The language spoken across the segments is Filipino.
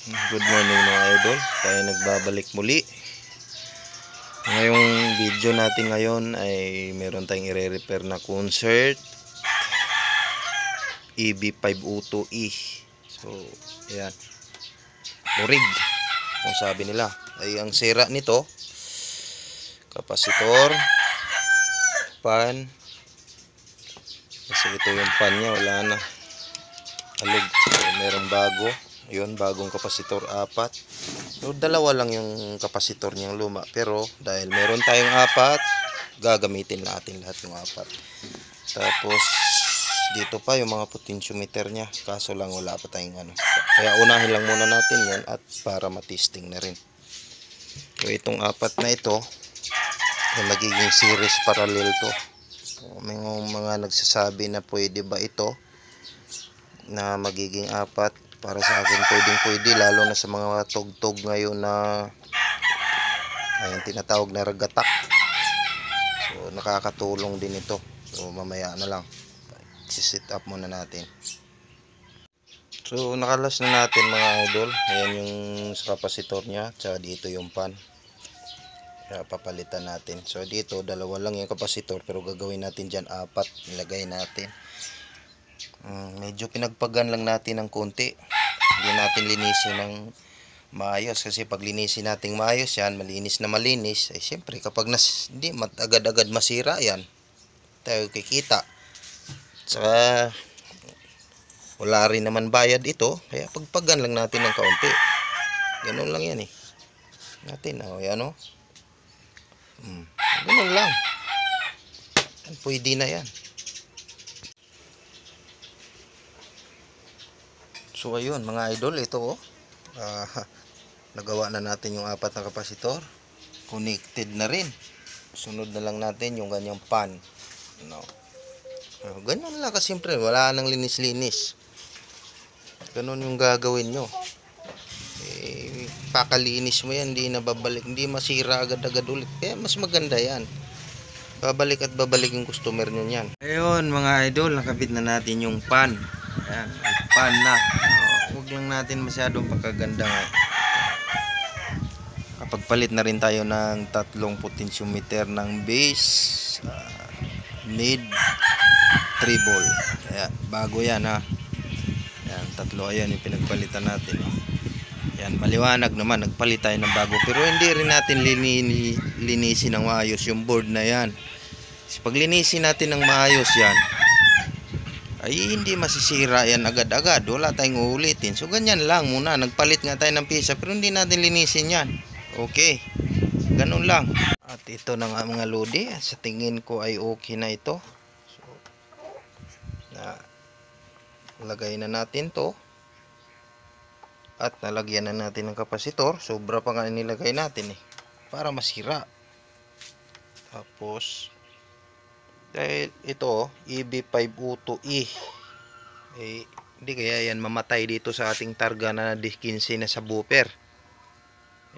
Good morning mga idol, tayo nagbabalik muli. Ngayong video natin ngayon ay meron tayong i-repair na concert EB502E. So ayan, lurig kung sabi nila. Ay ang sira nito, kapasitor, pan. Kasi ito yung pan nya, wala na, alog. So, merong bago. Yun, bagong kapasitor, 4. So, 2 lang yung kapasitor niyang luma. Pero, dahil meron tayong 4, gagamitin natin lahat yung 4. Tapos, dito pa yung mga potentiometer niya. Kaso lang, wala pa tayong ano. Kaya, unahin lang muna natin yun at para matesting na rin. So, itong 4 na ito, ay magiging series parallel to. So, may mga nagsasabi na pwede ba ito na magiging 4. Para sa akin pwede, lalo na sa mga tugtog ngayon na ayun, tinatawag na ragatak. So nakakatulong din ito. So mamaya na lang, i-set up muna natin. So nakalas na natin mga idol. Ayan yung sa kapasitor nya, tsaka dito yung pan. Kaya papalitan natin. So dito 2 lang yung kapasitor, pero gagawin natin dyan 4. Ilagay natin. Medyo pinagpagan lang natin ng konti. Hindi natin linisin ng maayos, kasi pag linisin natin maayos yan, malinis na malinis, ay siyempre kapag hindi agad-agad masira yan, tayo kikita. Saka wala rin naman bayad ito, kaya pagpagan lang natin ng kaunti. Ganun lang yan natin. Yan ganun lang. Pwede na yan. So ayun mga idol, ito nagawa na natin yung 4 na kapasitor. Connected na rin. Sunod na lang natin yung ganyang pan. Ganun lang kasimple, wala nang linis-linis. Ganun yung gagawin nyo. Pakalinis mo yan, hindi nababalik, hindi masira agad-agad ulit. Kaya mas maganda yan. Babalik at babalik yung customer nyo yan. Ayun mga idol, nakabit na natin yung pan. Ayan, pan na. Huwag lang natin masyadong pagkaganda nga. Kapagpalit na rin tayo ng 3 potentiometer ng base, mid, treble. Ayan, bago yan Ayan, 3 ayan yung pinagpalitan natin. Ayan, maliwanag naman, nagpalit tayo ng bago. Pero hindi rin natin linisin ng maayos yung board na yan. Kasi pag linisin natin ng maayos yan, ay hindi masisira yan agad-agad, wala tayong uulitin. So ganyan lang muna, nagpalit nga tayo ng pisa pero hindi natin linisin yan. Okay, ganun lang. At ito na nga mga lodi, sa tingin ko ay okay na ito. So lagay na natin to at nalagyan na natin ng kapasitor. Sobra pa nga nilagay natin para masira. Tapos dahil ito EB502E, hindi kaya yan mamatay dito sa ating targa na D15 na subwoofer.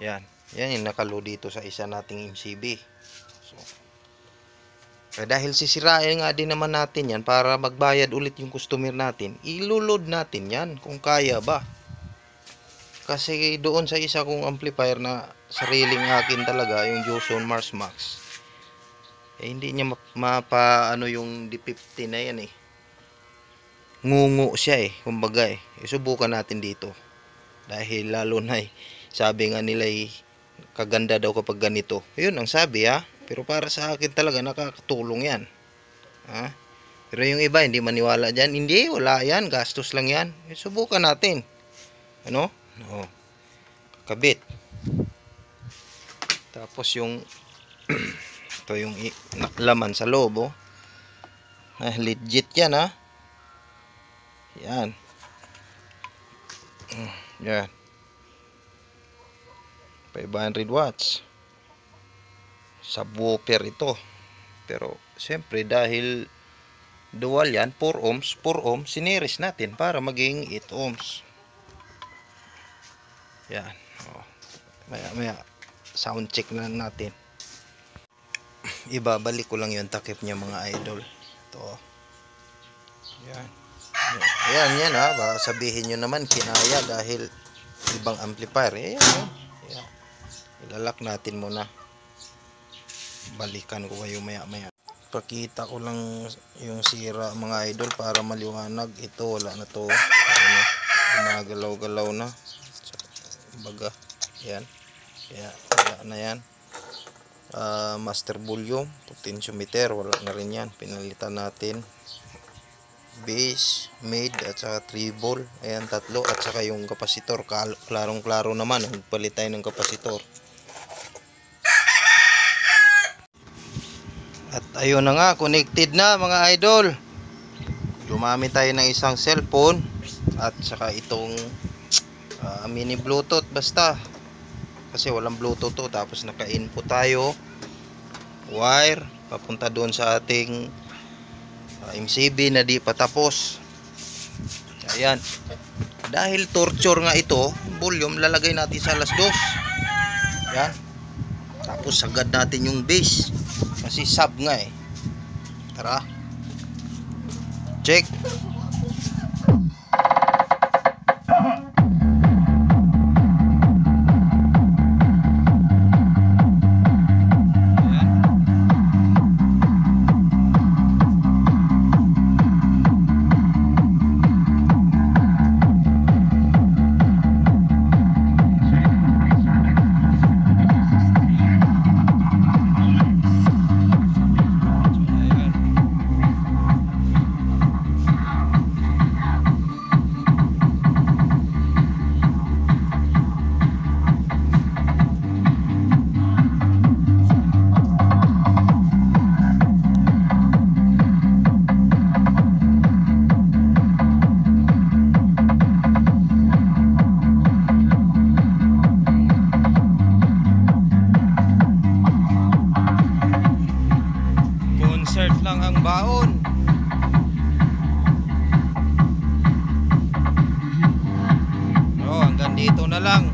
Yan yung nakaload dito sa isa nating MCB. So dahil sisirain nga din naman natin yan para magbayad ulit yung customer natin, ilulod natin yan kung kaya ba. Kasi doon sa isa kong amplifier na sariling akin talaga, yung Joson Mars Max, hindi niya mapa yung D50 na yan ngungu siya kumbaga subukan natin dito. Dahil lalo na sabi nga nila kaganda daw kapag ganito. Yun ang sabi pero para sa akin talaga nakakatulong yan. Pero yung iba hindi maniwala dyan. Hindi, wala yan, gastos lang yan. Subukan natin. Kabit. Tapos yung ito yung laman sa loob legit yan yan. Yan 500 watts subwoofer ito. Pero siyempre dahil dual yan, 4 ohms siniris natin para maging 8 ohms. Yan. Maya sound check na natin. Ibabalik ko lang yung takip niya mga idol. Ito. Yan. Yan baka sabihin nyo naman kinaya dahil ibang amplifier. Eh, yun. Yan. Ilalak natin muna. Balikan ko kayo maya maya. Pakita ko lang yung sira mga idol para maliwanag. Ito wala na to. Ano, gumagalaw-galaw na. Baga, yan. Kaya wala na yan. Master volume, potentiometer, wala na rin yan. Pinalitan natin. Base, mid, at saka treble. Ayan, tatlo. At saka yung kapasitor. Klarong-klaro naman. Nagpalit tayo ng kapasitor. At ayun na nga, connected na mga idol. Gumamit tayo ng isang cellphone at saka itong mini bluetooth basta. Kasi walang bluetooth to, tapos naka-input tayo. Wire papunta doon sa ating MCB na di pa tapos. Ayan. Dahil torture nga ito, volume lalagay natin sa alas 2. Ayan. Tapos sagad natin yung base. Kasi sub nga eh. Tara. Check. Concert lang ang baon. Hanggang dito na lang.